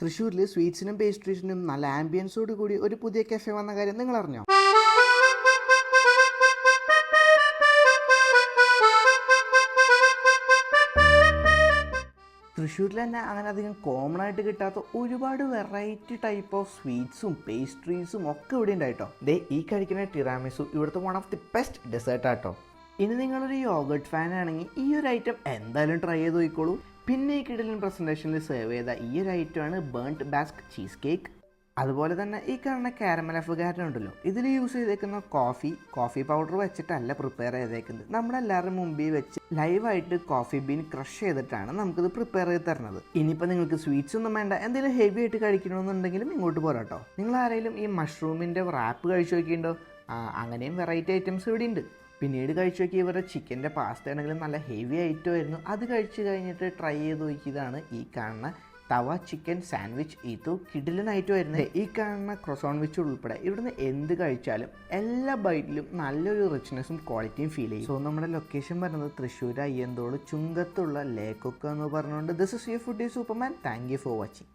തൃശ്ശൂരിൽ സ്വീറ്റ്സിനും പേസ്ട്രീസിനും നല്ല ആംബിയൻസോട് കൂടി ഒരു പുതിയ കഫേ വന്ന കാര്യം നിങ്ങൾ അറിഞ്ഞോ? തൃശ്ശൂരിൽ തന്നെ അങ്ങനെ അധികം കോമൺ ആയിട്ട് കിട്ടാത്ത ഒരുപാട് വെറൈറ്റി ടൈപ്പ് ഓഫ് സ്വീറ്റ്സും പേസ്ട്രീസും ഒക്കെ ഇവിടെ ഉണ്ടായിട്ടോ. ഈ കഴിക്കുന്ന ടിറാമിസു ഇവിടുത്തെ one of the best dessert ആട്ടോ. ഇനി നിങ്ങളൊരു യോഗർട്ട് ഫാൻ ആണെങ്കിൽ ഈ ഒരു ഐറ്റം എന്തായാലും ട്രൈ ചെയ്ത് നോക്കിക്കോളൂ. പിന്നെ ഈ കിടലൻ പ്രസൻറ്റേഷനിൽ സെർവ് ചെയ്ത ഈ ഒരു ഐറ്റമാണ് ബേൺഡ് ബാസ്ക് ചീസ് കേക്ക്. അതുപോലെ തന്നെ ഈ കാണുന്ന കാരമൽ അഫ്ഗാരൻ ഉണ്ടല്ലോ, ഇതിൽ യൂസ് ചെയ്തേക്കുന്ന കോഫി പൗഡർ വെച്ചിട്ടല്ല പ്രിപ്പയർ ചെയ്തേക്കുന്നത്. നമ്മളെല്ലാവരും മുമ്പിൽ വെച്ച് ലൈവായിട്ട് കോഫി ബീൻ ക്രഷ് ചെയ്തിട്ടാണ് നമുക്കിത് പ്രിപ്പയർ ചെയ്ത് തരുന്നത്. ഇനിയിപ്പോൾ നിങ്ങൾക്ക് സ്വീറ്റ്സ് ഒന്നും വേണ്ട, എന്തെങ്കിലും ഹെവി ആയിട്ട് കഴിക്കണമെന്നുണ്ടെങ്കിലും ഇങ്ങോട്ട് പോരാട്ടോ. നിങ്ങൾ ആരെങ്കിലും ഈ മഷ്റൂമിൻ്റെ റാപ്പ് കഴിച്ചു നോക്കിയിട്ടുണ്ടോ? അങ്ങനെയും വെറൈറ്റി ഐറ്റംസ് ഇവിടെ ഉണ്ട്. പിന്നീട് കഴിച്ചു നോക്കി ഇവരുടെ ചിക്കൻ്റെ പാസ്ത ആണെങ്കിലും നല്ല ഹെവി ഐറ്റം ആയിരുന്നു. അത് കഴിച്ച് കഴിഞ്ഞിട്ട് ട്രൈ ചെയ്ത് നോക്കിയതാണ് ഈ കാണുന്ന തവ ചിക്കൻ സാൻഡ്വിച്ച്. ഇത് കിടിലനായിട്ട് വരുന്നത്. ഈ കാണുന്ന ക്രൊസോൺ വിച്ച് ഉൾപ്പെടെ ഇവിടുന്ന് എന്ത് കഴിച്ചാലും എല്ലാ ബൈറ്റിലും നല്ലൊരു റിച്ച്നെസ്സും ക്വാളിറ്റിയും ഫീൽ ചെയ്യും. സോ നമ്മുടെ ലൊക്കേഷൻ പറയുന്നത് തൃശ്ശൂർ അയ്യന്തോട് ചുങ്കത്തുള്ള ലേക്കൊക്കെ എന്ന് പറഞ്ഞുകൊണ്ട് this is your foodie Superman. Thank you for watching.